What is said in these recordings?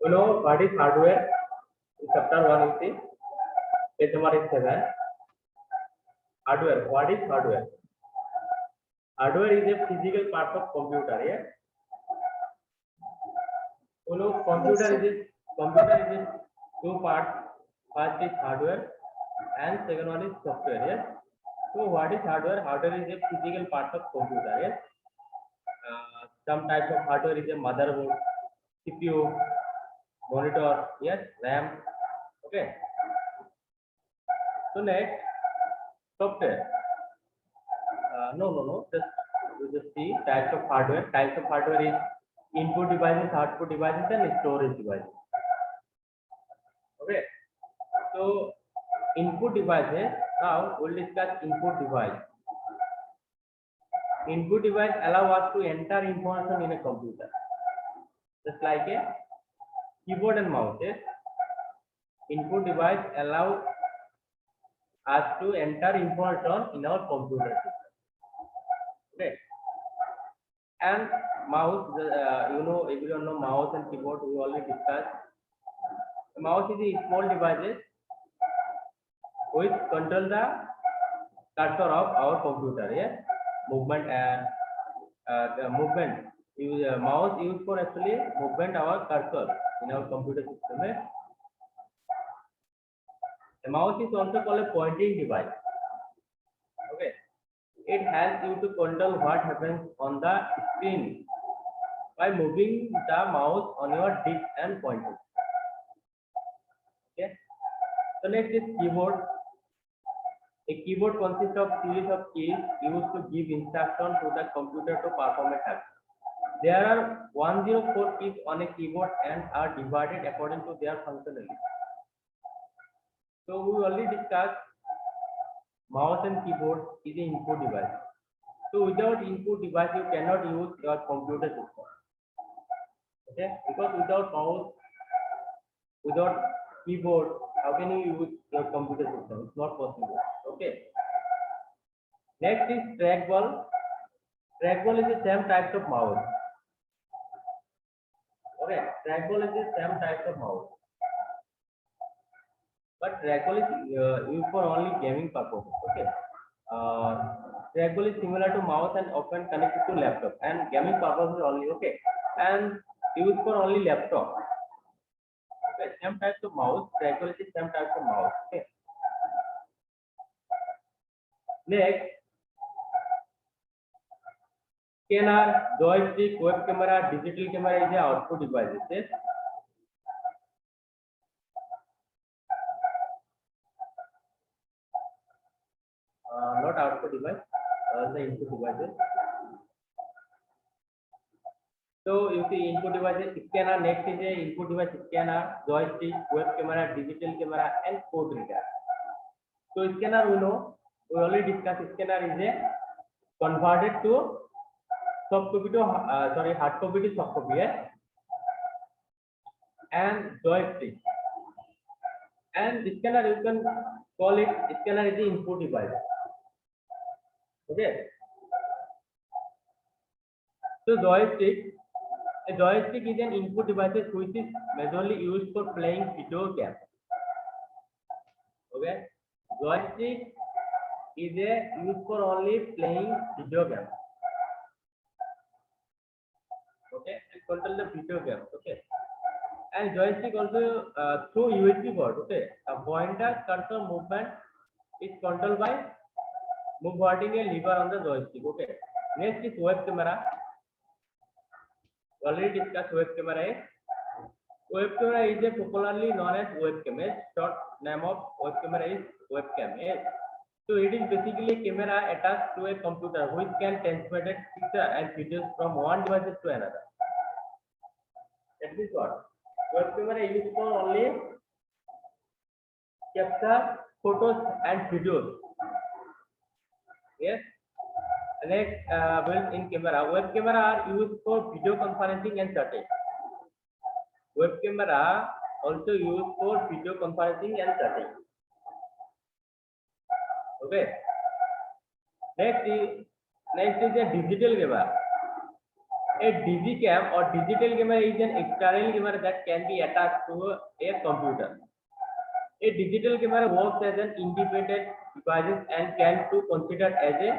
You know what is hardware? In chapter 1, you see, page number is 7. Hardware. What is hardware? Hardware is a physical part of computer. Yeah. You know, computer is a two parts. First is hardware, and second one is software. Yes. So what is hardware? Hardware is a physical part of computer. Yes. Some types of hardware is a motherboard, CPU, monitor. Yes, RAM. Okay. So next, software. No. Just see types of hardware. Types of hardware is input devices, output devices, and storage devices. Okay. So input devices. Now we'll discuss input device. Input device allow us to enter information in a computer, just like a keyboard and mouse. Yes? Input device allow us to enter information in our computer system. Okay. And mouse, everyone know mouse and keyboard. We already discussed. The mouse is a small device which control the cursor of our computer. Yes, movement and the movement. Mouse used for actually movement our cursor in our computer system. Yes? The mouse is also called a pointing device. Okay, it helps you to control what happens on the screen by moving the mouse on your disk and pointer. Okay, so next is keyboard. A keyboard consists of series of keys used to give instruction to the computer to perform a task. There are 104 keys on a keyboard and are divided according to their functionality. So we already discussed mouse and keyboard is an input device. So without input device, you cannot use your computer system. Okay, because without mouse, without keyboard, how can you use your computer system? It's not possible. Okay. Next is trackball. Trackball is the same types of mouse. Okay, trackball is the same types of mouse, but trackball is used for only gaming purposes. Okay. Trackball is similar to mouse and often connected to laptop and gaming purposes only. Okay, and used for only laptop. Okay, same types of mouse. Trackball is the same types of mouse. Okay. Next, scanner, joystick, web camera, digital camera is the output devices. Yes? Not output device, the input devices. So you see input devices, scanner. Next is a input device, scanner, joystick, web camera, digital camera, and code reader. So scanner, we know, we already discussed. Scanner is a converted to soft copy to hard copy to soft copy. Yes? And joystick. And scanner, you can call it, scanner is the input device. Okay. So joystick, a joystick is an input device which is majorly used for playing video games. Okay. Joystick is used for only playing video games. Okay, and control the video games. Okay. And joystick also through USB port. Okay. A pointer cursor movement is controlled by moving a lever on the joystick. Okay. Next is web camera. Already discussed web camera. Web camera is popularly known as webcam. Short name of web camera is webcam. So it is basically a camera attached to a computer which can transmit picture and videos from one device to another. That is what web camera is used for only capture photos and videos. Yes. Next, built-in camera. Web camera are used for video conferencing and chatting. Web camera also used for video conferencing and chatting. Okay. Next is a digital camera. A digicam or digital camera is an external camera that can be attached to a computer. A digital camera works as an independent device and can be considered as a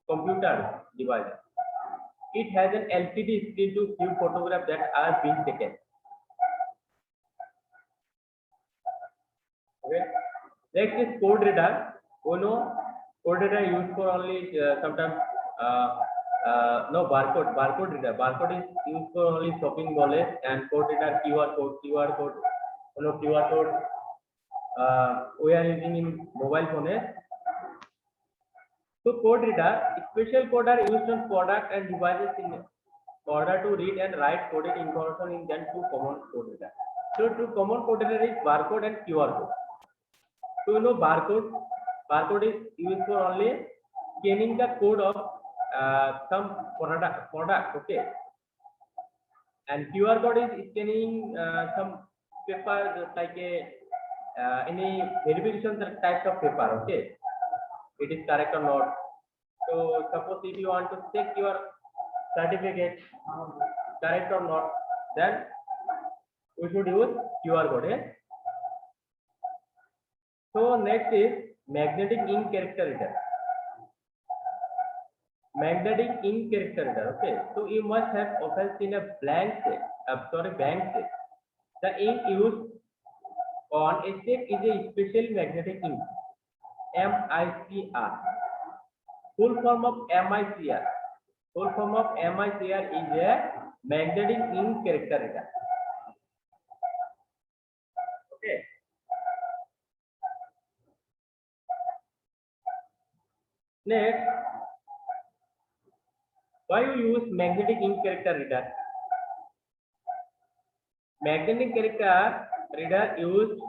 computer device. It has an LCD screen to view photographs that are being taken. Okay. Next is code reader. You know, code reader used for only sometimes no barcode reader. Barcode is used for only shopping malls, and code reader QR code. You know, QR code we are using in mobile phones. So code reader, special code are used on product and devices in order to read and write coded information in then two common code reader. So two common code reader is barcode and QR code. So you know barcode is used for only scanning the code of some product, okay. And QR code is scanning some paper just like a any verification types of paper, okay. It is correct or not. So suppose if you want to check your certificate correct or not, then we should use QR code. Eh? So next is magnetic ink character reader. Magnetic ink character reader. Okay. So you must have often seen a blank check. Blank check. The ink used on a check is a special magnetic ink. MICR. Full form of MICR. Full form of MICR is a magnetic ink character reader. Okay. Next, why you use magnetic ink character reader? Magnetic character reader used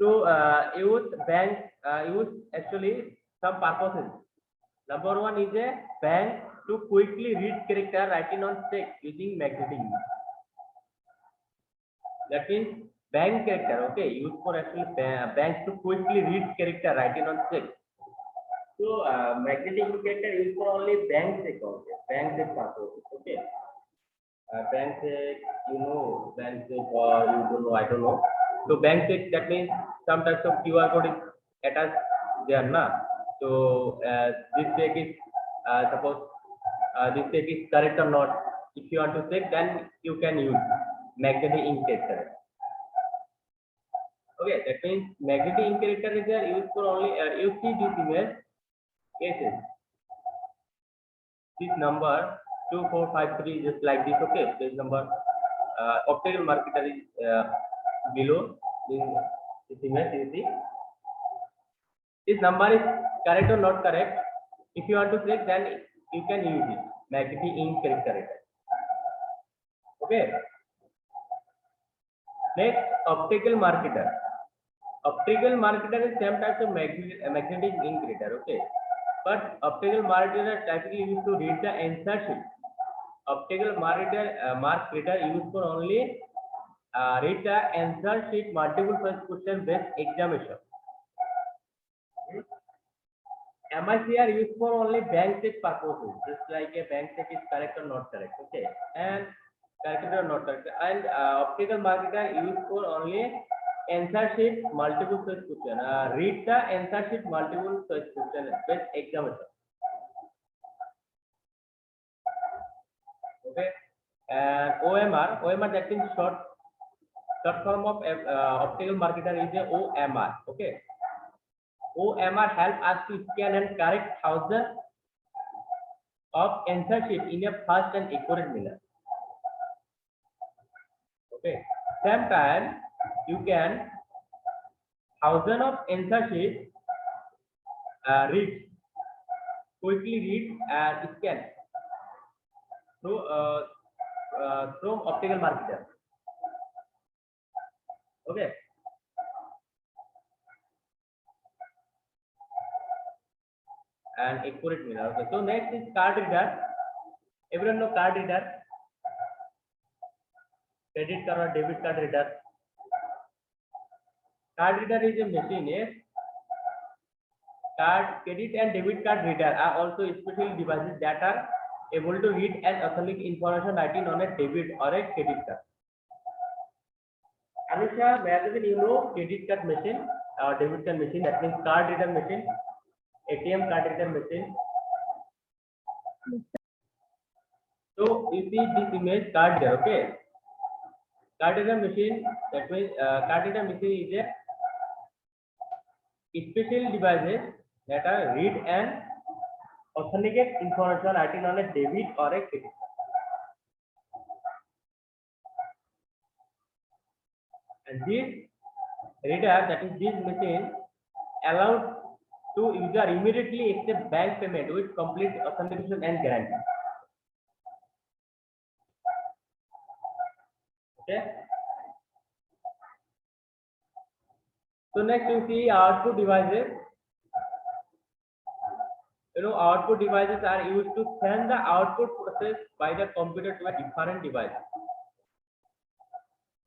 to use actually some purposes. Number one is a bank to quickly read character writing on check using magnetic ink. That means bank character, okay, used for actually banks to quickly read character writing on check. So magnetic ink character used for only bank check, okay, bank check purposes, okay. Bank check, you know, bank check or you don't know, I don't know. So bank check, that means some types of QR code is attached there, na. So this check is suppose this check is correct or not. If you want to check, then you can use magnetic ink character. Okay, that means magnetic ink character is used for only you see this image cases. This number 2453 just like this, okay. This number optical marker is below this image. You see this number is correct or not correct. If you want to check, then you can use it magnetic ink character. Okay. Next, optical marketer. Optical marketer is same type of magnetic ink reader, okay. But optical marketer typically used to read the answer sheet. Optical mark reader used for only read the answer sheet multiple choice question based examination. MICR used for only bank check purposes, just like a bank check is correct or not correct, okay, and correct or not correct. And optical marketer used for only answer sheet multiple choice question. Read the answer sheet multiple choice question based examination. Okay, and OMR that means short form of optical marketer is a OMR. Okay. OMR help us to scan and correct thousands of answer sheet in a fast and accurate manner. Okay. Same time, you can thousands of answer sheet quickly read and scan through from optical marketer. Okay. And accurate manner. Okay. So next is card reader. Everyone know card reader. Credit card or debit card reader. Card reader is a machine. Yes. Credit and debit card reader are also special devices that are able to read and authentic information writing on a debit or a credit card. Anusha, whether you know credit card machine or debit card machine, that means card reader machine, ATM card reader machine. So you see this image card there, okay? Card reader machine, that means card reader machine is a special devices that are read and authenticate information writing on a debit or a credit card. And this reader, that is this machine, allowed to user immediately accept bank payment with complete authentication and guarantee. Okay. So next you see output devices. You know, output devices are used to send the output process by the computer to a different device.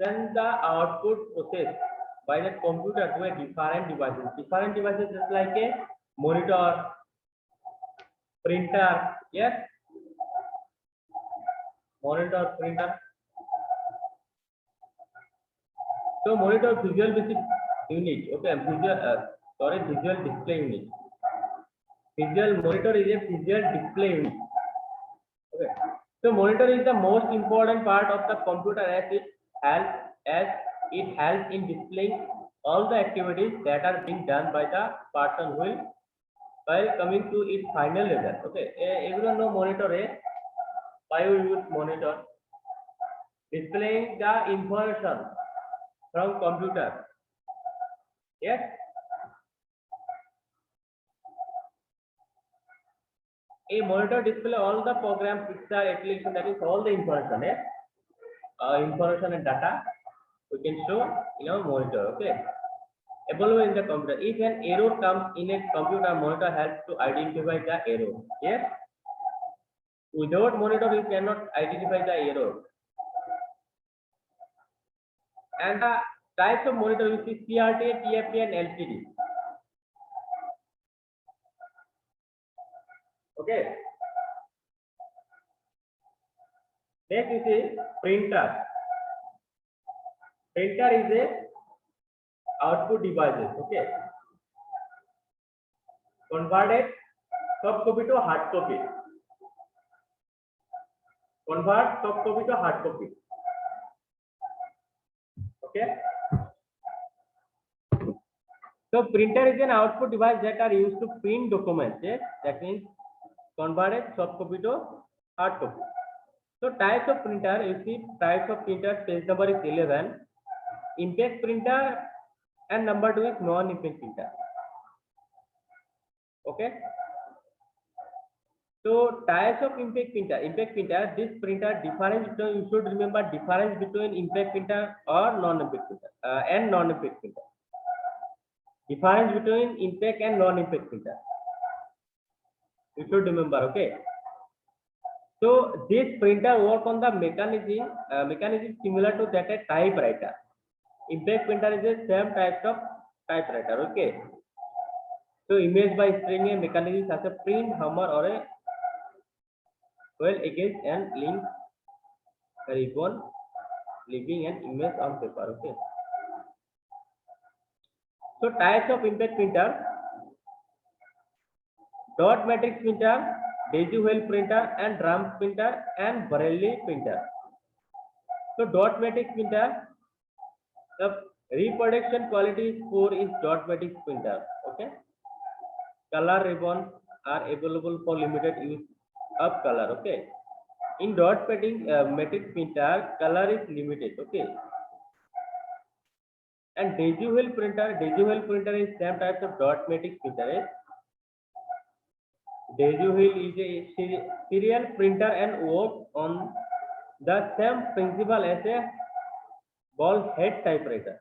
Send the output process by the computer to a different devices. Different devices just like a monitor, printer, yes, monitor, printer. So monitor visual basic unit, okay, visual display unit. Visual monitor is a visual display unit. Okay. So monitor is the most important part of the computer as it helps in displaying all the activities that are being done by the person while coming to its final result. Okay. Everyone know monitor is why we use monitor, displaying the information from computer. Yes. A monitor display all the program, picture, application, that is all the information, information and data we can show in our monitor. Okay. Available in the computer. If an error comes in a computer, monitor helps to identify the error. Yes. Without monitor, you cannot identify the error. And the types of monitor we see CRT, TFT, and LCD. Okay. Next you see printer. Printer is a output devices. Okay. Converted soft copy to hard copy. Convert soft copy to hard copy. Okay. So printer is an output device that are used to print documents. Yes? That means converted soft copy to hard copy. So types of printer, you see types of printer, page number is 11. Impact printer and number 2 is non-impact printer. Okay. So types of impact printer, this printer difference between, you should remember difference between impact printer or non-impact printer and non-impact printer. Difference between impact and non-impact printer. You should remember, okay. So this printer work on the mechanism similar to that a typewriter. Impact printer is the same type of typewriter, okay. So image by string a mechanism such a print, hammer or a well against and link ribbon, leaving an image on paper, okay. So types of impact printer: dot matrix printer, daisy wheel printer, and drum printer, and Braille printer. So dot matrix printer, the reproduction quality is poor is dot matrix printer. Okay. Color ribbons are available for limited use of color. Okay. In dot matrix printer, color is limited. Okay. And daisy wheel printer is same types of dot matrix printer. Daisy wheel is a serial printer and works on the same principle as a ball head typewriter.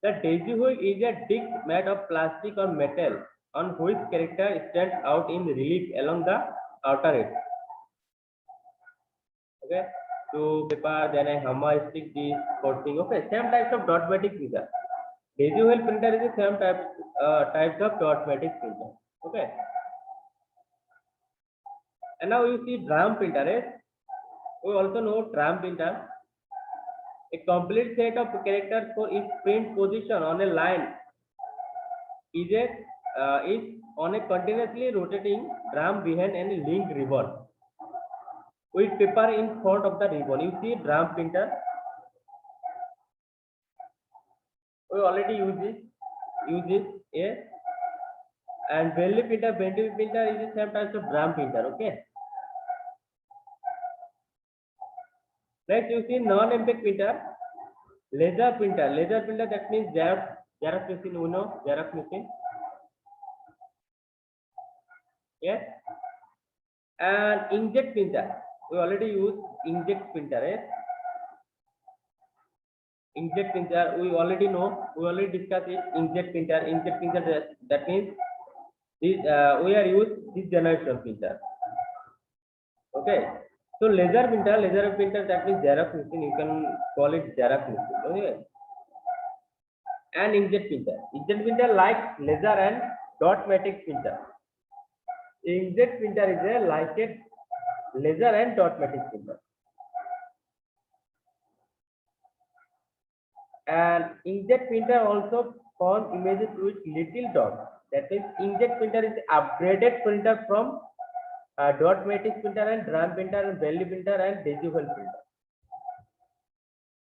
The daisy wheel is a disc made of plastic or metal on which character stands out in relief along the outer edge. Okay, so paper, then a hammer, stick, this coating. Okay, same types of dot matrix printer. Daisy wheel printer is the same types of dot matrix printer. Okay. And now you see drum printer. We also know drum printer. A complete set of characters for its print position on a line is on a continuously rotating drum behind any link ribbon with paper in front of the ribbon. You see drum printer. We already use this. Yeah. And belly printer is the same type of drum printer. Okay. Next you see non-impact printer, laser printer. Laser printer, that means Xerox machine. You know Xerox machine. Yes. And inkjet printer. We already use inkjet printer. Yes. Inkjet printer, we already know. We already discussed it. Inkjet printer. Inkjet printer, that means this we are use this generation printer. Okay. So laser printer, that means Xerox machine. You can call it Xerox machine. Okay. And inkjet printer like laser and dot matrix printer. Inkjet printer is a like a laser and dot matrix printer. And inkjet printer also form images with little dots. That means inkjet printer is upgraded printer from dot matrix printer and drum printer and belly printer and digital printer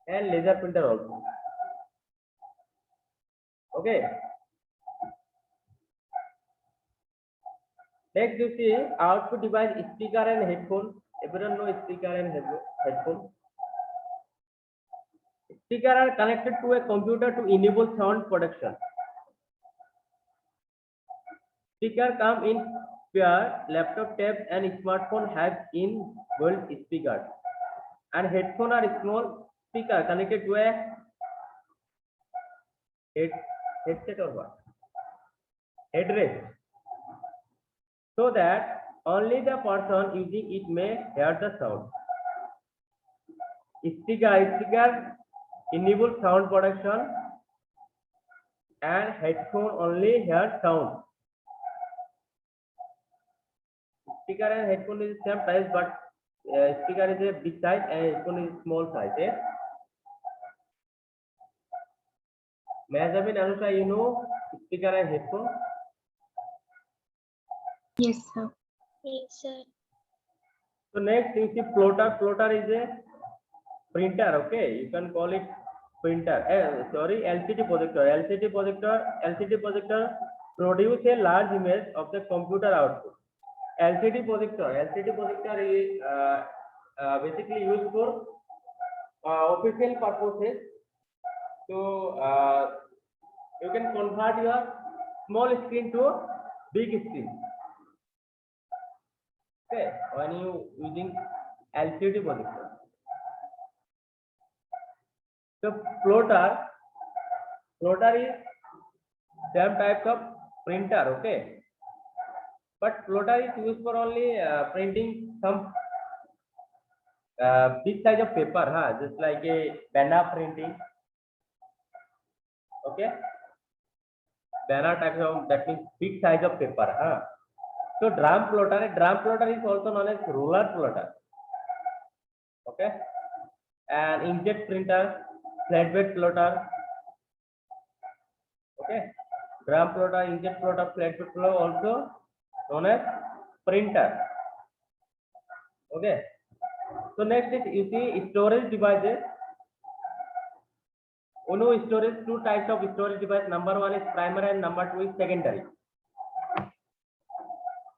and laser printer also. Okay. Next you see output device, speaker and headphone. Everyone know speaker and headphone. Speaker are connected to a computer to enable sound production. Speaker come in pair. Laptop, tabs, and smartphone have in-built speakers. And headphone are small speaker connected to a headset or what? Headrest. So that only the person using it may hear the sound. Speaker enable sound production and headphone only hear sound. Speaker and headphone is same size, but speaker is a big size and headphone is small size. Yeah? Measurement, Anusha, you know speaker and headphone? Yes, sir. Yes, sir. So next you see plotter. Plotter is a printer. Okay, you can call it printer. Sorry, LCD projector. LCD projector produce a large image of the computer output. LCD projector is basically used for official purposes. So you can convert your small screen to a big screen. Okay, when you using LCD projector. So plotter is same types of printer. Okay, but plotter is used for only printing some big size of paper, just like a banner printing. Okay, banner type of, that means big size of paper. So drum plotter is also known as roller plotter. Okay, and inkjet printer, flatbed plotter. Okay, drum plotter, inkjet plotter, flatbed plotter also known as printer. Okay, so next is you see storage devices. Storage, two types of storage device. Number one is primary and number two is secondary.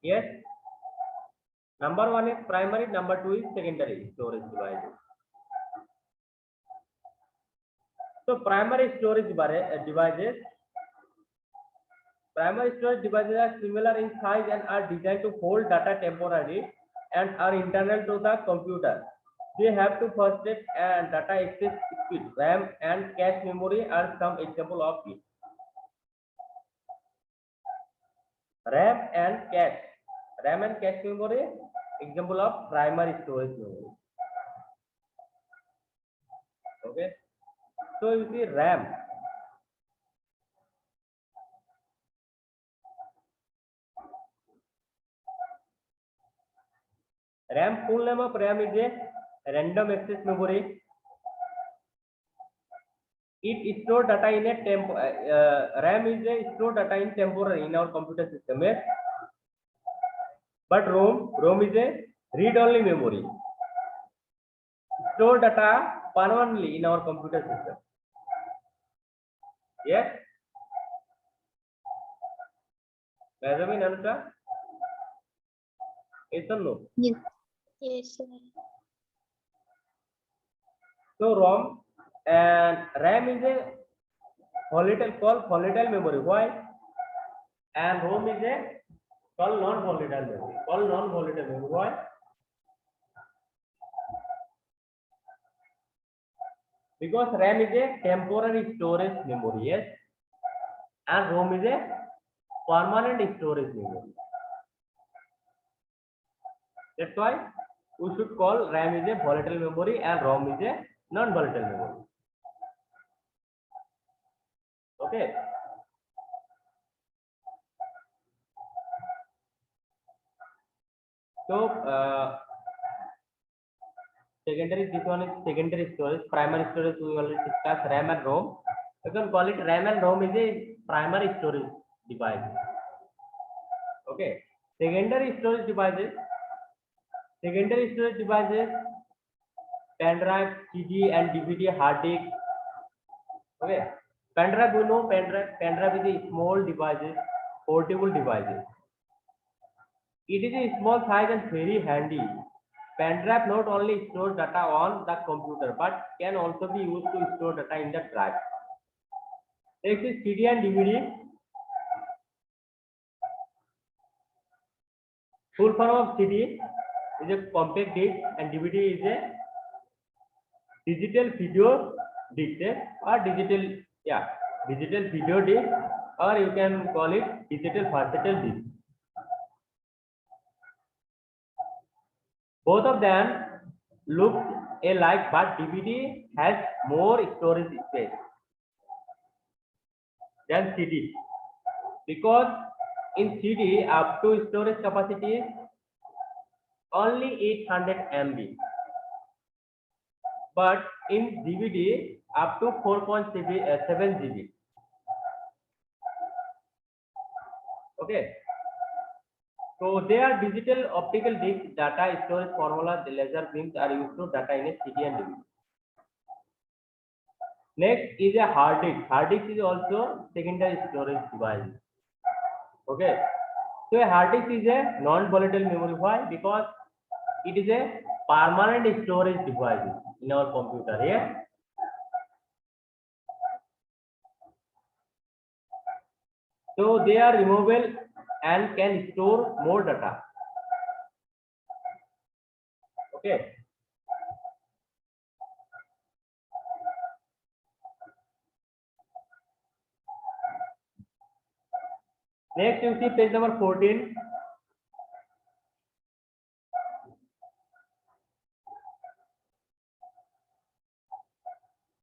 Yes, number one is primary, number two is secondary storage devices. So primary storage devices are similar in size and are designed to hold data temporarily and are internal to the computer. They have to first and data access speed. RAM and cache memory are some example of it. RAM and cache memory, example of primary storage memory. Okay, so you see RAM. RAM, full name of RAM is a random access memory. It store data in a RAM is a store data in temporary in our computer system. Yes? But ROM is a read-only memory. Store data permanently in our computer system. Yes? Benjamin, Anushka? Yes or no? Yes. Yes, sir. So ROM and RAM is a volatile memory. Why? And ROM is a called non-volatile memory. Why? Because RAM is a temporary storage memory, yes, and ROM is a permanent storage memory. That's why we should call RAM is a volatile memory and ROM is a non-volatile memory. Okay. So this one is secondary storage. Primary storage we already discussed, RAM and ROM. You can call it RAM and ROM is a primary storage device. Okay. Secondary storage devices, pen drive, CD and DVD, hard disk. Okay. Pen drive, you know, pen drive is a small devices, portable devices. It is a small size and very handy. Pen drive not only stores data on the computer but can also be used to store data in the drive. Next is CD and DVD. Full form of CD is a compact disc and DVD is a digital video disc or digital video disc, or you can call it digital versatile disc. Both of them look alike, but DVD has more storage space than CD, because in CD up to storage capacity is only 800 MB, but in DVD up to 4.7 GB. Okay. So their digital optical disc data storage formula, the laser beams are used to data in a CD and DVD. Next is a hard disk. Hard disk is also secondary storage device. Okay. So a hard disk is a non-volatile memory. Why? Because it is a permanent storage device in our computer. Yeah. So they are removable and can store more data. Okay. Next, you see page number 14.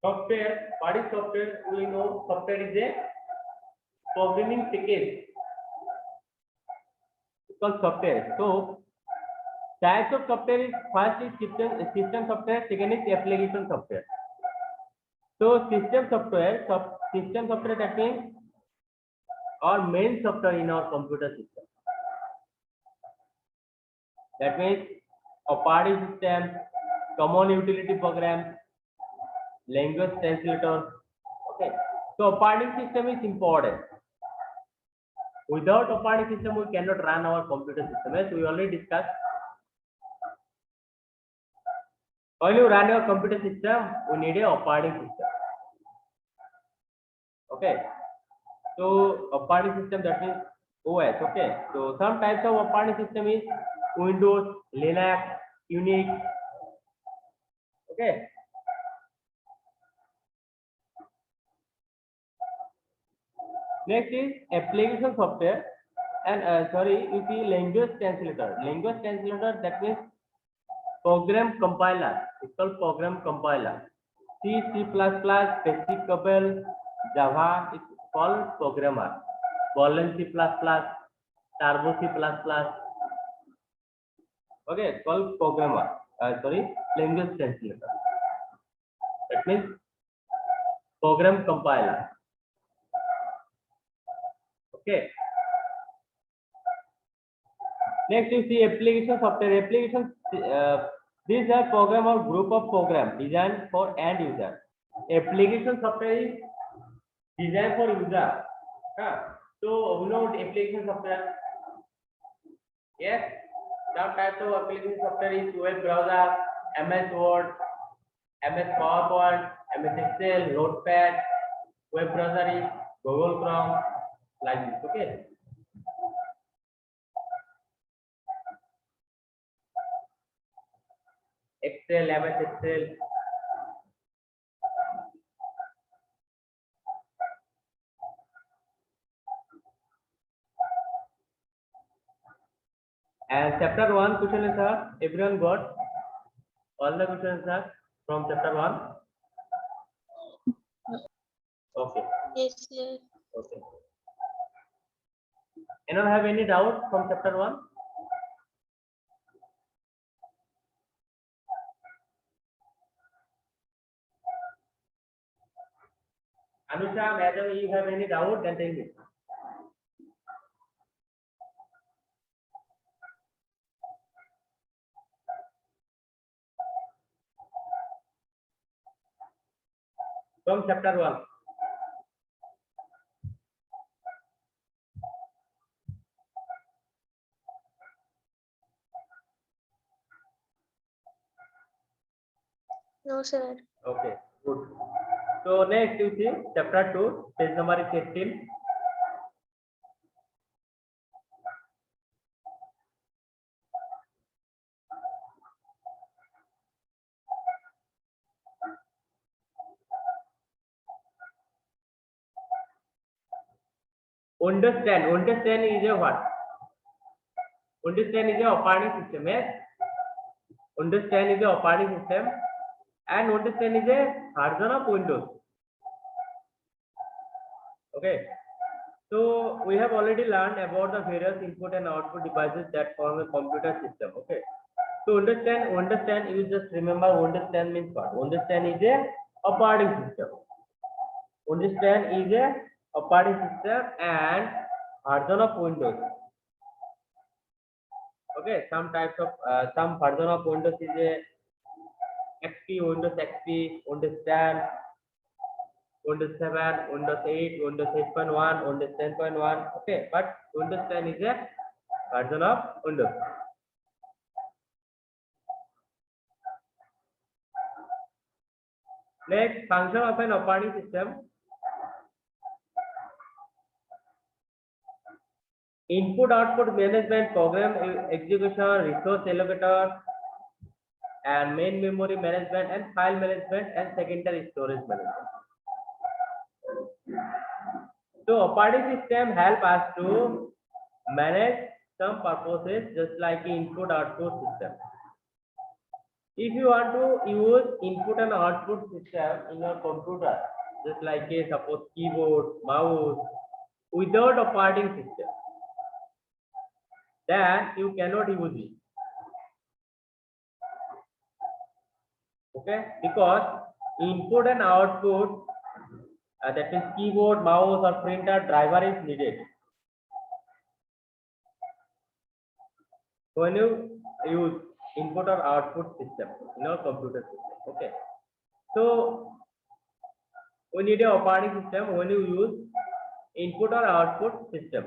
Software. What is software? We know software is a programming package. It's called software. So types of software is first is system software, second is application software. So system software that means our main software in our computer system. That means operating system, common utility programs, language translator. Okay. So operating system is important. Without operating system, we cannot run our computer system. As we already discussed. When you run your computer system, we need a operating system. Okay. So operating system, that means OS. Okay. So some types of operating system is Windows, Linux, Unix. Okay. Next is application software, and you see language translator. Language translator, that means program compiler. It's called program compiler. C, C++, Basic Couple, Java. It's called programmer. Boolean C++, Turbo C++. Okay, called programmer. Language translator. That means program compiler. Okay. Next, you see application software. Applications. These are program or group of program designed for end user. Application software is designed for user. So, we know application software. Yes. Some types of application software is web browser, MS Word, MS PowerPoint, MS Excel, Notepad. Web browser is Google Chrome, like this. Okay. Excel, MS Excel. And chapter 1 question is everyone got all the questions are from chapter 1. Okay. Yes, sir. Okay. Anyone have any doubt from chapter 1? Anusha, madam, you have any doubt? Then tell me. From chapter 1. No, sir. Okay, good. So next you see chapter 2, page number is 18. Understand is a what? Understand is a operating system. Yes. Understand is a operating system, and understand is a version of Windows. Okay. So we have already learned about the various input and output devices that form a computer system. Okay. So understand. You just remember understand means what? Understand is a operating system. Understand is a operating system and version of Windows. Okay, some types of some version of Windows is a XP, Windows XP, Windows 10, Windows 7, Windows 8, Windows 8.1, Windows 10.1. Okay, but Windows 10 is a version of Windows. Next, function of an operating system. Input output management, program execution, resource allocator, and main memory management, and file management, and secondary storage management. So operating system help us to manage some purposes just like input output system. If you want to use input and output system in your computer, just like a suppose keyboard, mouse, without operating system, then you cannot use it. Okay, because input and output, that means keyboard, mouse, or printer driver is needed. When you use input or output system in your computer system, okay. So we need a operating system when you use input or output system.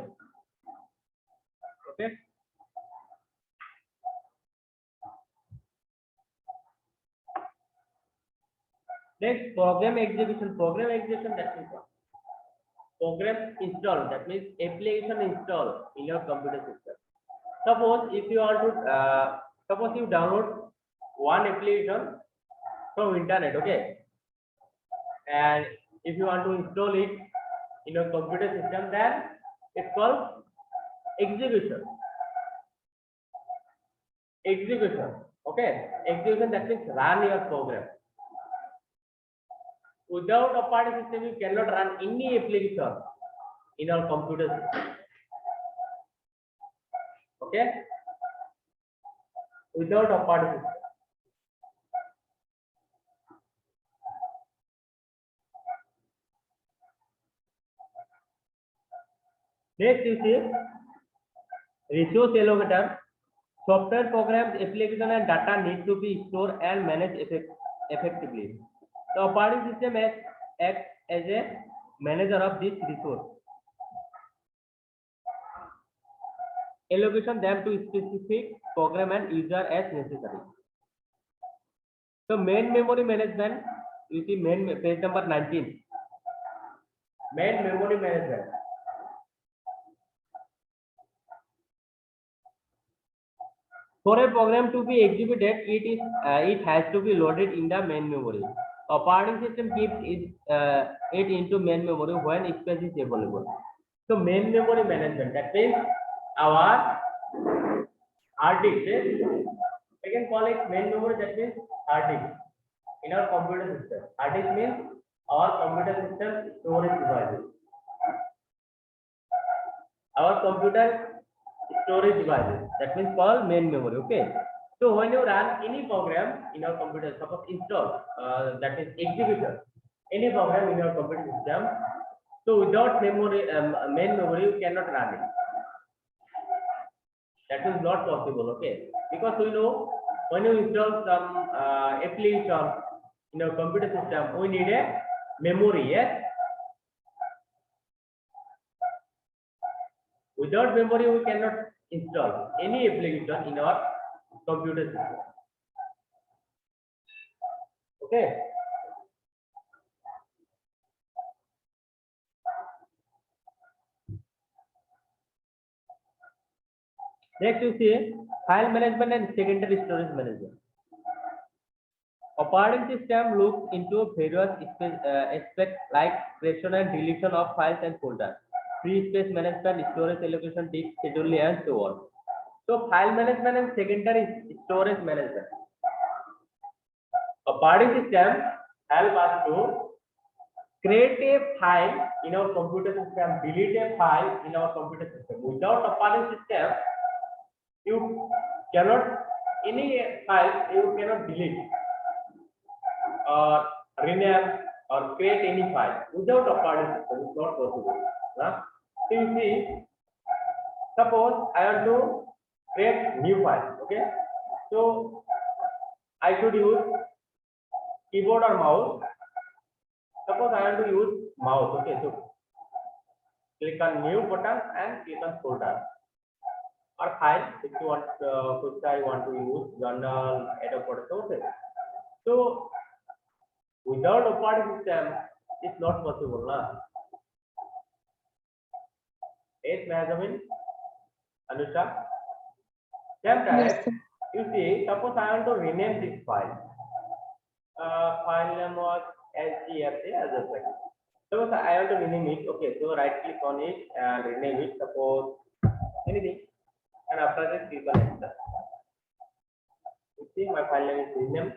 Okay. Next, program execution. Program execution, that means what? Program install, that means application install in your computer system. Suppose if you want to suppose you download one application from internet, okay, and if you want to install it in your computer system, then it's called execution. Execution, okay. Execution, that means run your program. Without operating system, you cannot run any application in our computer system. Okay. without operating system. Next you see resource allocator. Software programs, application and data need to be stored and managed effectively. The operating system acts as a manager of this resource. Allocation them to specific program and user as necessary. So main memory management, you see main page number 19. Main memory management. For a program to be executed, it has to be loaded in the main memory. Operating system keeps it into main memory when space is available. So main memory management, that means our hard disk. We can call it main memory, that means hard disk in our computer system. Hard disk means our computer system storage devices. Our computer storage devices, that means called main memory. Okay. So when you run any program in your computer, suppose install, that is execution, any program in your computer system. So without memory, main memory, you cannot run it. That is not possible. Okay, because we know when you install some application in your computer system, we need a memory. Yes. Without memory, we cannot install any application in our computer system. Okay. Next you see file management and secondary storage management. Operating system looks into various aspects like creation and deletion of files and folders, free space management, storage allocation, disk scheduling, and so on. So file management and secondary storage management. Operating system help us to create a file in our computer system, delete a file in our computer system. Without operating system, you cannot any file you cannot delete or rename or create any file without operating system. It's not possible. So you see, suppose I want to create new file. Okay, so I should use keyboard or mouse. Suppose I want to use mouse. Okay, so click on new button and click on folder or file. If you want, I want to use journal, Adobe Photoshop. Okay. So without operating system, it's not possible. Yes, Madam Anusha. Same time, Yes, sir. you see, suppose I want to rename this file. File name was SGFA as a second. Suppose I want to rename it. Okay, so right click on it and rename it. Suppose anything, and after that click on enter. You see, my file name is renamed.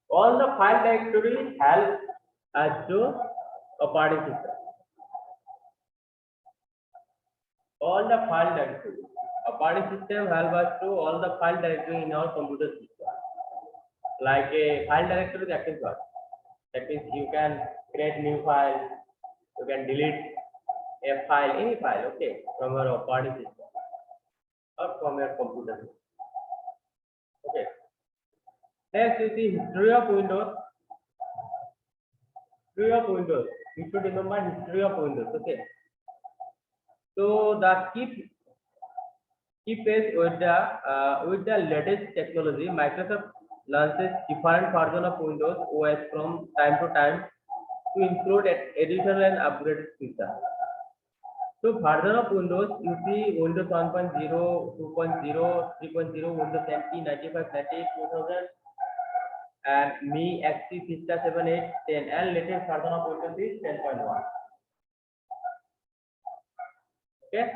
All the file directory help us to operating system. All the file directory. Operating system help us to all the file directory in our computer system. Like a file directory, that is what? That means you can create new file, you can delete a file, any file, okay, from your operating system or from your computer system. Okay. Next you see history of Windows. History of Windows. You should remember history of Windows. Okay. So the keep pace with the latest technology. Microsoft launches different version of Windows OS from time to time to include additional and upgraded features. So version of Windows, you see Windows 1.0, 2.0, 3.0, Windows NT, 95, 98, 2000, and Me, XP, Vista 7, 8, 10, and latest version of Windows is 10.1. Okay.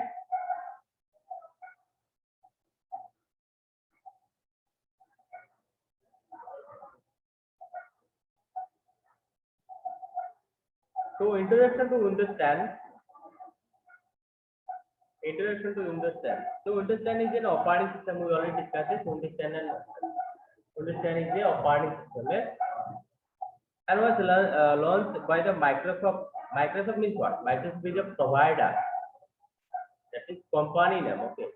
So introduction to Windows 10. introduction to Windows 10. So Windows 10 is an operating system. We already discussed it. Windows 10 is the operating system. Yes? And was launched by the Microsoft. Microsoft means what? Microsoft is a provider. That is company name. Okay.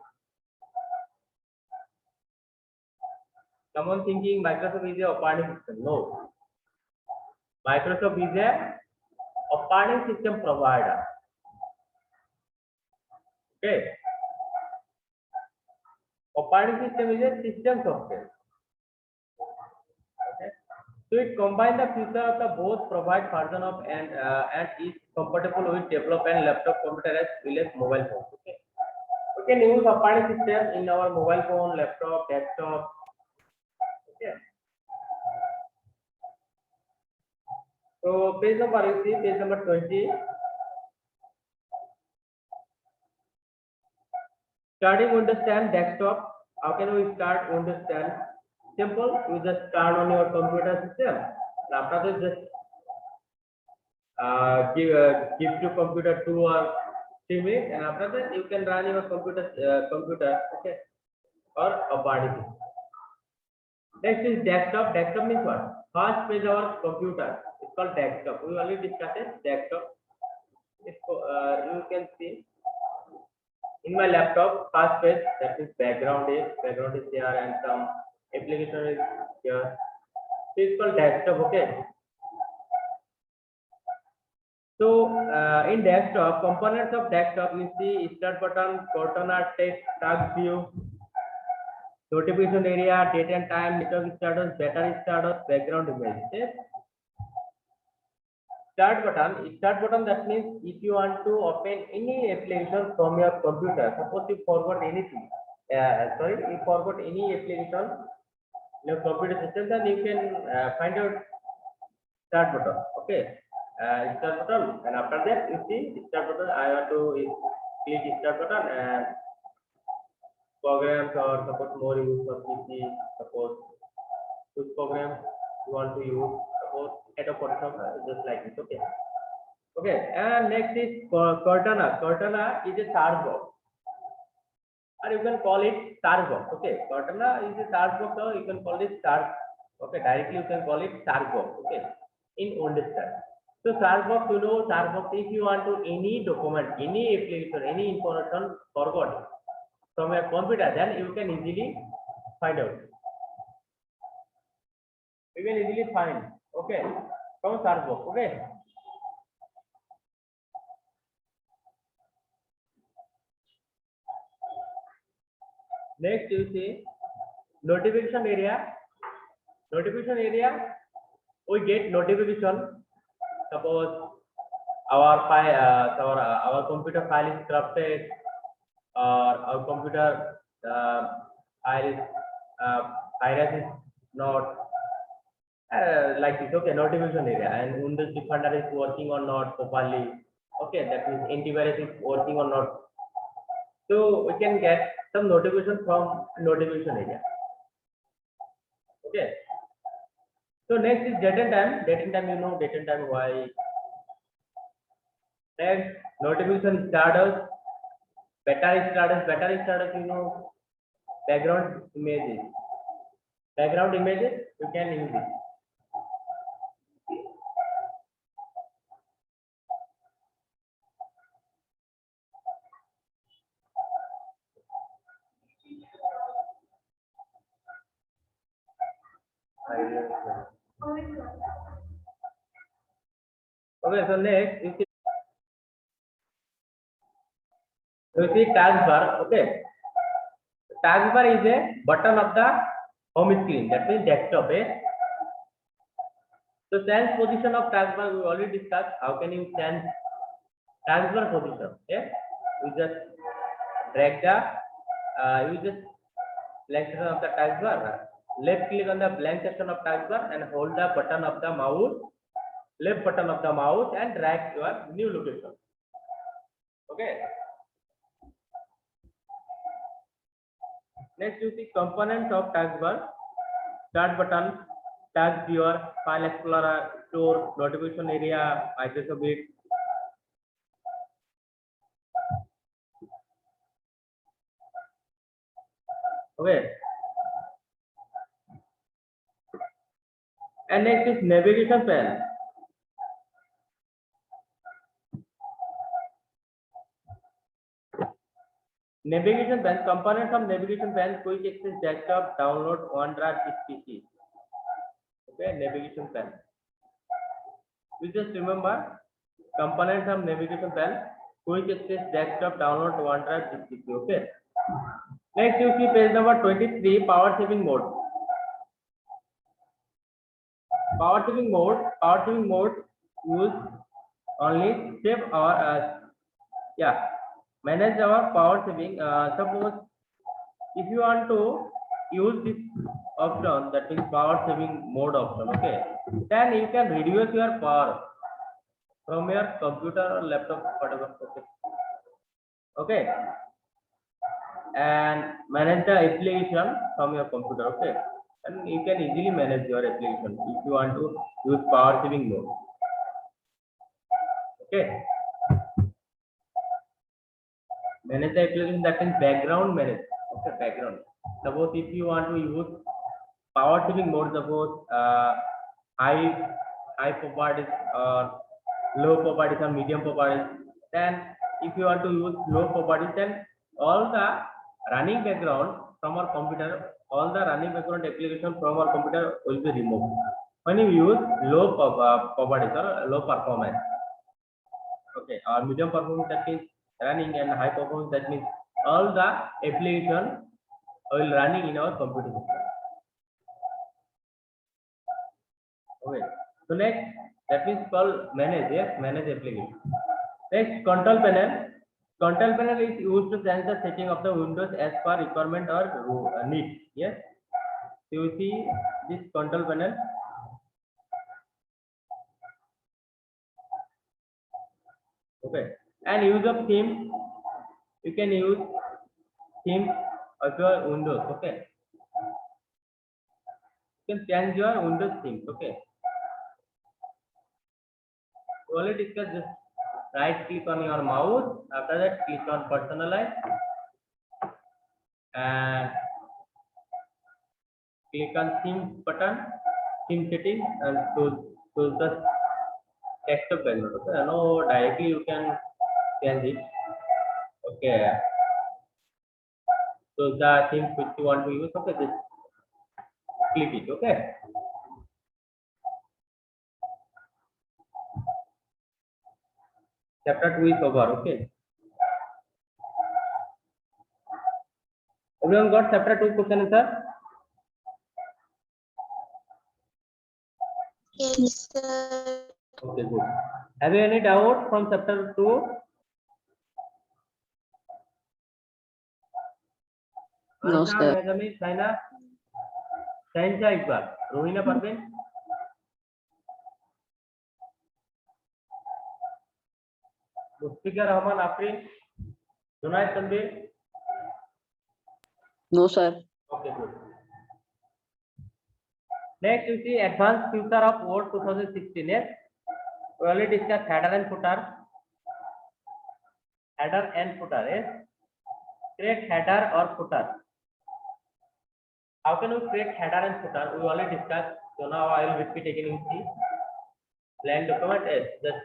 Someone thinking Microsoft is a operating system. No. Microsoft is a operating system provider. Okay. Operating system is a system software. Okay. So it combines the feature of the both provide version of and is compatible with development laptop computer as well as mobile phone. Okay. We can use operating system in our mobile phone, laptop, desktop. Okay. So page number you see page number 20. Starting Windows 10 desktop. How can we start Windows 10? Simple. You just start on your computer system. And after that, just give your computer 2 or 3 minutes, and after that you can run your computer. Okay, or operating system. Next is desktop. Desktop means what? First page of our computer. It's called desktop. We already discussed it. Desktop. You can see in my laptop first page, that is background is there and some application is here. So it's called desktop. Okay. So in desktop, components of desktop, you see start button, Cortana, text, task view, notification area, date and time, network status, battery status, background image. Yes? Start button, that means if you want to open any application from your computer, suppose you forgot anything, you forgot any application in your computer system, then you can find out start button. Okay. Start button, and after that you see start button. I want to click start button and programs or suppose more use of PC. Suppose which program you want to use. Suppose Adobe Photoshop, just like this. Okay. Okay. And next is Cortana. Cortana is a search box, or you can call it search box. Okay. Cortana is a search box, or you can call it search. Okay. Directly you can call it search box. Okay. In Windows 10. So search box, search box, if you want to any document, any application, any information forgot from your computer, then you can easily find out. You can easily find, okay, from search box. Okay. Next you see notification area. Notification area, we get notification. Suppose our file, our computer file is corrupted, or our computer file is virus is not like this. Okay, notification area, and Windows Defender is working or not properly. Okay, that means antivirus is working or not. So we can get some notification from notification area. Okay. So next is date and time. Date and time, date and time why. Next, notification status, battery status, background images. Background images, you can use it. Okay, so next you see taskbar. Okay, taskbar is a button of the home screen. That means desktop. So sense position of taskbar we already discussed. How can you sense taskbar position? Okay, you just drag the blank section of the taskbar. Left click on the blank section of taskbar and hold the button of the mouse, left button of the mouse, and drag your new location. Okay. Next you see components of taskbar. Start button, task viewer, file explorer, store, notification area, Microsoft Bit. Okay. And next is navigation panel. Navigation panel, components of navigation panel, quick access, desktop, download, OneDrive, PC. Okay, navigation panel. You just remember components of navigation panel, quick access, desktop, download, OneDrive, PC. Okay. Next, you see page number 23, power saving mode. Power saving mode use only save our manage our power saving. Suppose if you want to use this option, that means power saving mode option, okay, then you can reduce your power from your computer or laptop, whatever, okay, and manage the application from your computer, okay, and you can easily manage your application if you want to use power saving mode, okay. Manage the application, that means background manage, okay, background. Suppose if you want to use power saving mode, suppose high properties or low properties or medium properties, then if you want to use low properties, then all the running background from our computer, all the running background application from our computer will be removed when you use low properties or low performance, okay, or medium performance, that means running, and high performance, that means all the application will running in our computer system. Okay. So next, that means called manage, yes, manage application. Next, control panel. Control panel is used to sense the setting of the windows as per requirement or need. Yes. So you see this control panel. Okay. And use of theme. You can use theme of your Windows. Okay. You can change your Windows themes. Okay. We already discussed this. Right click on your mouse. After that, click on personalize and click on theme button, theme setting, and choose the text of background. Okay. No, directly you can change it. Okay. So the theme which you want to use. Okay. Just click it. Okay. Chapter 2 is over. Okay. Everyone got chapter 2 question answer? Yes, sir. Okay, good. Have you any doubt from chapter 2? No, sir. Megami, Saina, Sainja Iqbal, Rohina Parveen. Mustika Rahman Afrin, Junaid Tanvir. No, sir. Okay, good. Next, you see advanced feature of Word 2016. Yes, we already discussed header and footer. Header and footer. Yes, create header or footer. How can we create header and footer? We already discussed. So now I will repeat again. You see, blank document is just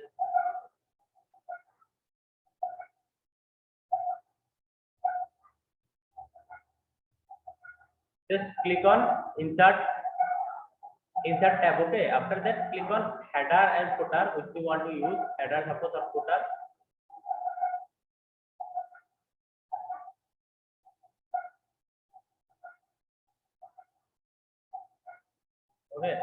click on insert tab. Okay, after that click on header and footer which you want to use, header suppose or footer. Okay,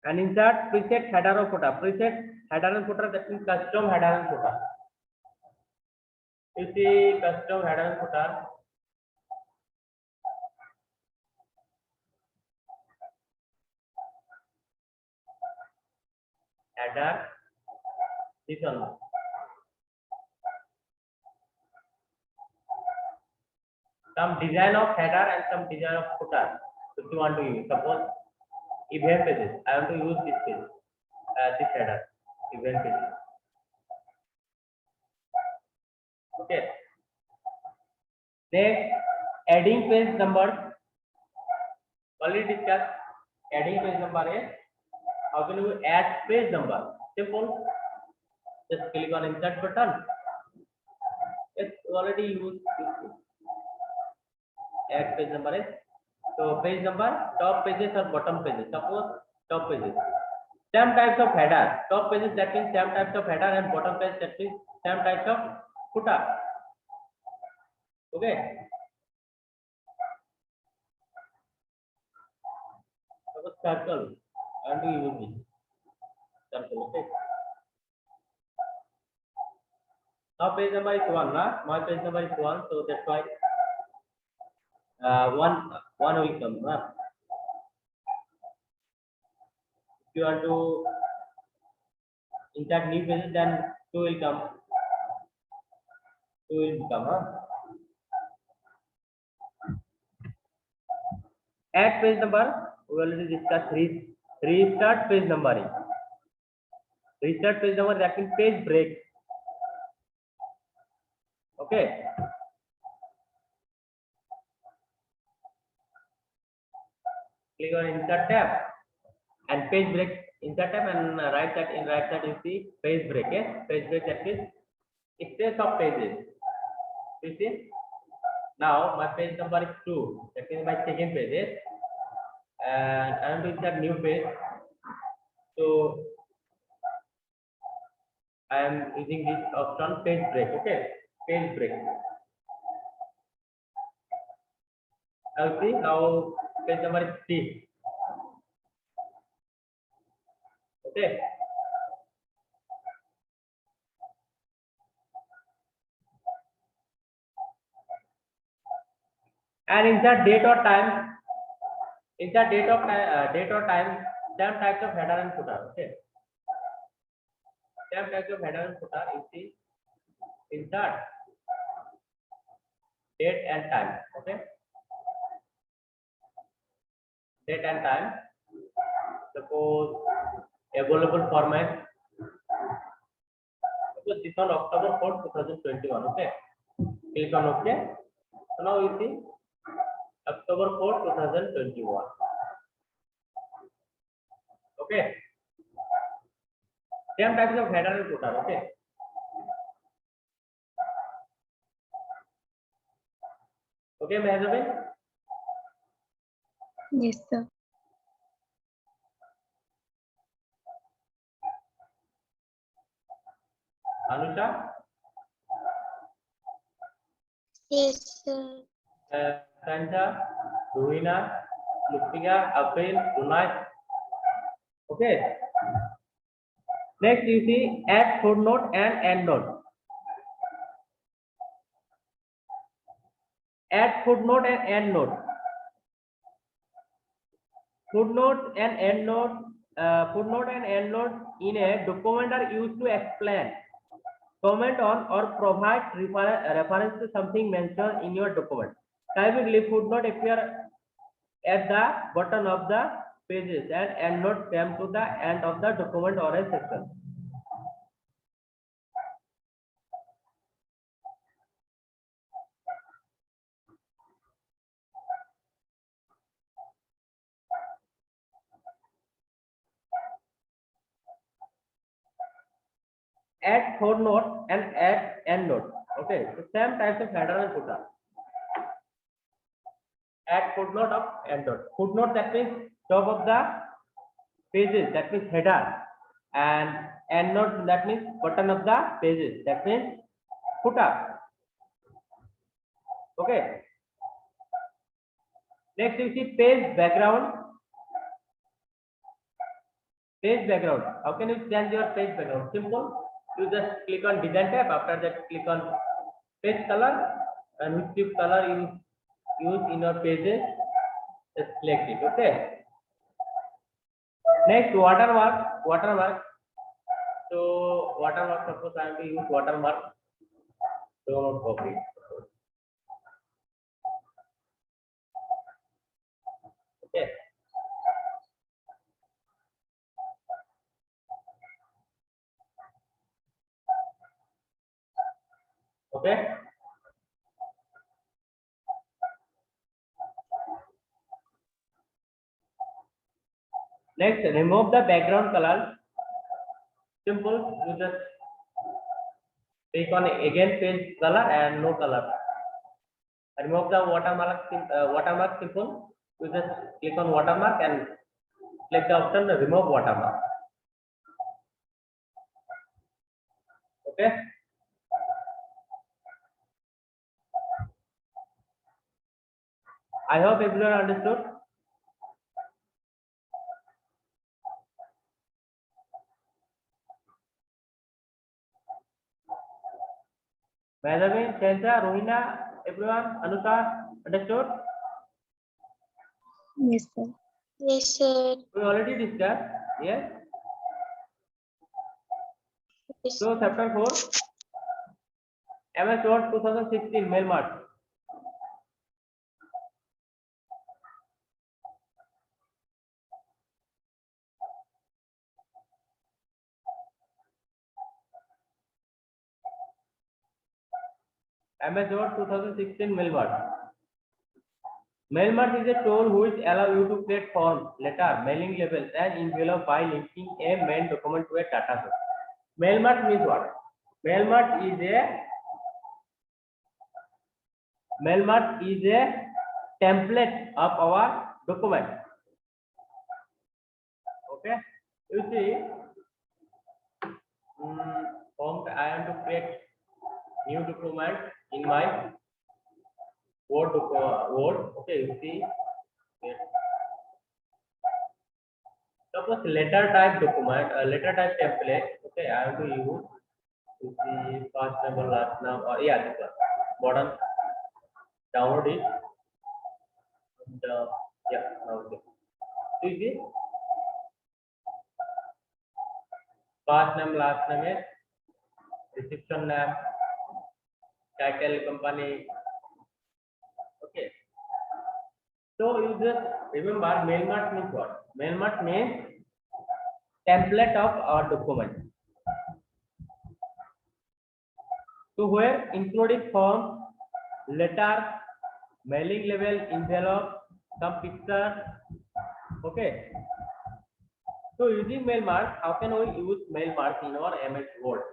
and insert preset header or footer. Preset header and footer, that means custom header and footer. You see custom header and footer. Header, this one. Some design of header and some design of footer which you want to use. Suppose event pages, I want to use this page, this header, event pages. Okay. Next, adding page numbers. Already discussed. Adding page number is how can you add page number? Simple. Just click on insert button. It's already used. Add page number is so page number top pages or bottom pages. Suppose top pages. Same types of header. Top pages that means same types of header and bottom page that means same types of footer. Okay. Suppose circle and we use it. Circle. Okay. Now page number is 1, na? My page number is 1, so that's why one will come. Na? If you want to insert new pages, then 2 will come. 2 will come. Add page number, we already discussed. Restart page numbering. Restart page number, that means page break. Okay. Click on insert tab and page break. Insert tab and right side you see page break. Yes, page break, that means space of pages. You see. Now my page number is 2. That means my second page is, and I am to insert new page. So I am using this option page break. Okay, page break. Now see now page number is 3. Okay. And insert date or time. Insert date or time. Same types of header and footer. Okay. Same types of header and footer. You see. Insert date and time. Okay. Date and time. Suppose available format. Suppose this on October 4th, 2021. Okay. Click on OK. So now you see October 4th, 2021. Okay. Same types of header and footer. Okay. Okay, Mehazaben? Yes, sir. Anusha? Yes, sir. Sanja, Ruhina, Luptiga, April, Unai. Okay. Next, you see add footnote and endnote. Add footnote and endnote. Footnote and endnote. Footnote and endnote in a document are used to explain, comment on, or provide reference to something mentioned in your document. Typically, footnote appear at the bottom of the pages and endnote come to the end of the document or a section. Add footnote and add endnote. Okay, so same types of header and footer. Add footnote of endnote. Footnote, that means top of the pages, that means header, and endnote, that means bottom of the pages, that means footer. Okay. Next you see page background. Page background. How can you change your page background? Simple. You just click on design tab. After that, click on page color, and which color you use in your pages, just select it. Okay. Next, watermark. Watermark. So watermark. Suppose I am to use watermark. Do not copy. Okay. Okay. Next, remove the background color. Simple. You just click on again page color and no color. Remove the watermark. Watermark simple. You just click on watermark and select the option remove watermark. Okay. I hope everyone understood. Madhavi, Shensa, Rohina, everyone, Anuka, understood? Yes, sir. Yes, sir. We already discussed. Yes. Yes. So chapter 4, MS Word 2016 mail mark. MS Word 2016 mail mark. Mail mark is a tool which allow you to create form, letter, mailing labels, and envelope by linking a main document to a data source. Mail mark means what? Mail mark is a template of our document. Okay. You see, I am to create new document in my Word. Okay. You see. Suppose letter type document, letter type template. Okay, I have to use the first name or last name, or yeah, this one. Modern. Download it. And, yeah, now okay. See this. First name, last name is reception name, title, company. Okay. So you just remember, mail mark means what? Mail mark means template of our document. So where including form, letter, mailing label, envelope, some picture. Okay. So using mail mark, how can we use mail mark in our MS Word?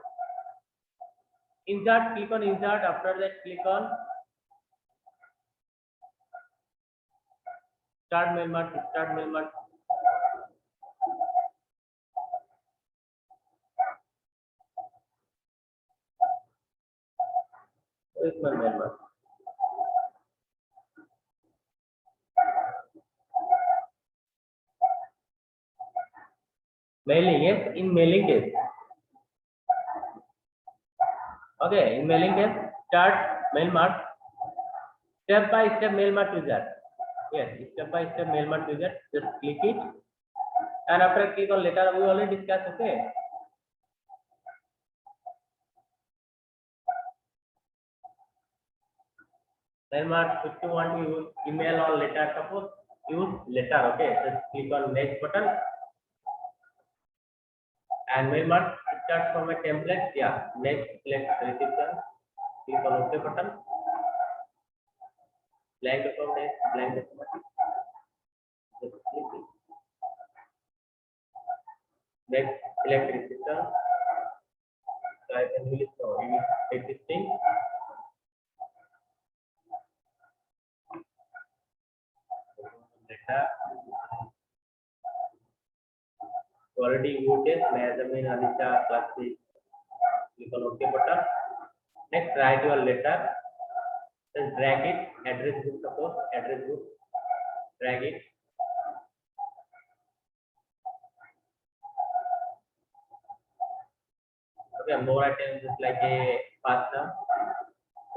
Insert, click on insert. After that, click on start mail mark. Start mail mark. Where's my mail mark? Mailing, yes, in mailing case. Okay, in mailing case, start mail mark. Step by step mail mark wizard. Yes, step by step mail mark wizard. Just click it. And after click on letter, we already discussed, okay. Mail mark, if you want to use email or letter, suppose use letter, okay. Just click on next button. And mail mark starts from a template. Yeah, next select reception. Click on OK button. Blank document, blank document. Just click it. Next select reception. Type a new list of existing. Data. Already voted. Measurement, Anisha, Classic. Click on OK button. Next, write your letter. Just drag it. Address book, suppose address book. Drag it. Okay, more items just like a first name,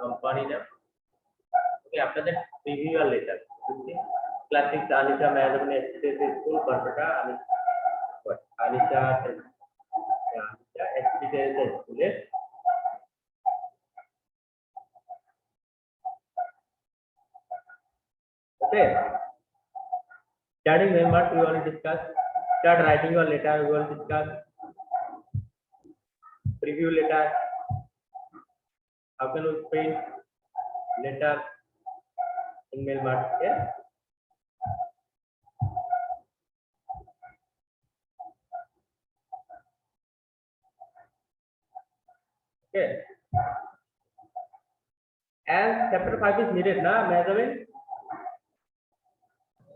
company name. Okay, after that, preview your letter. Okay. Classic Anisha Management STS School, Barpata, Anisha STS School. Okay. Starting mail mark, we already discussed. Start writing your letter, we will discuss. Preview letter. How can we print letter in mailbox? Yeah. Okay. And chapter 5 is needed, na, Madhavin?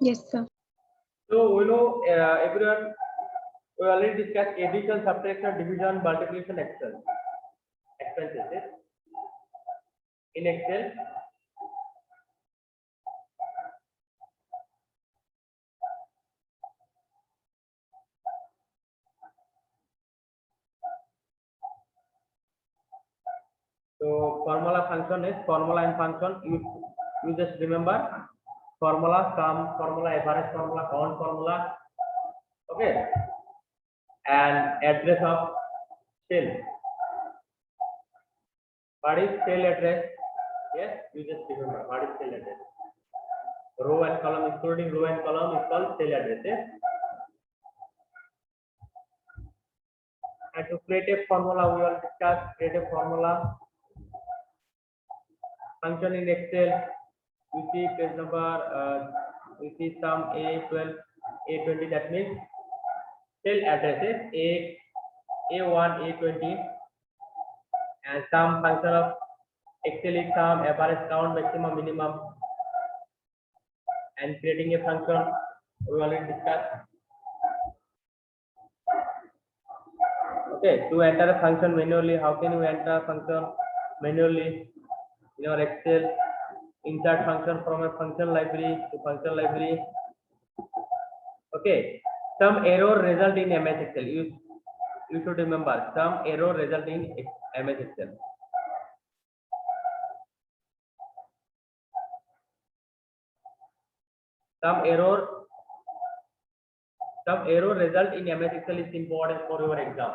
Yes, sir. So we know everyone. We already discussed addition, subtraction, division, multiplication, Excel. Expenses in Excel. So formula function is formula and function. You just remember formula, sum formula, average formula, count formula. Okay. And address of cell. What is cell address? Yes, you just remember what is cell address. Row and column, including row and column, is called cell address. Yes? And to create a formula, we will discuss create a formula function in Excel. You see page number, you see sum A12, A20, that means cell addresses A1, A20, and some function of Excel is sum, average, count, maximum, minimum, and creating a function we already discussed. Okay, to enter a function manually, how can you enter a function manually in your Excel? Insert function from a function library to function library. Okay, some error result in MS Excel. You should remember some error result in MS Excel. Some error result in MS Excel is important for your exam.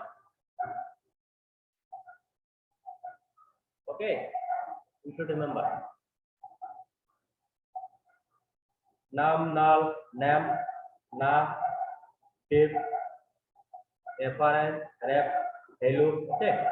Okay, you should remember. Num, null, name, na, div, reference, ref, value. Okay.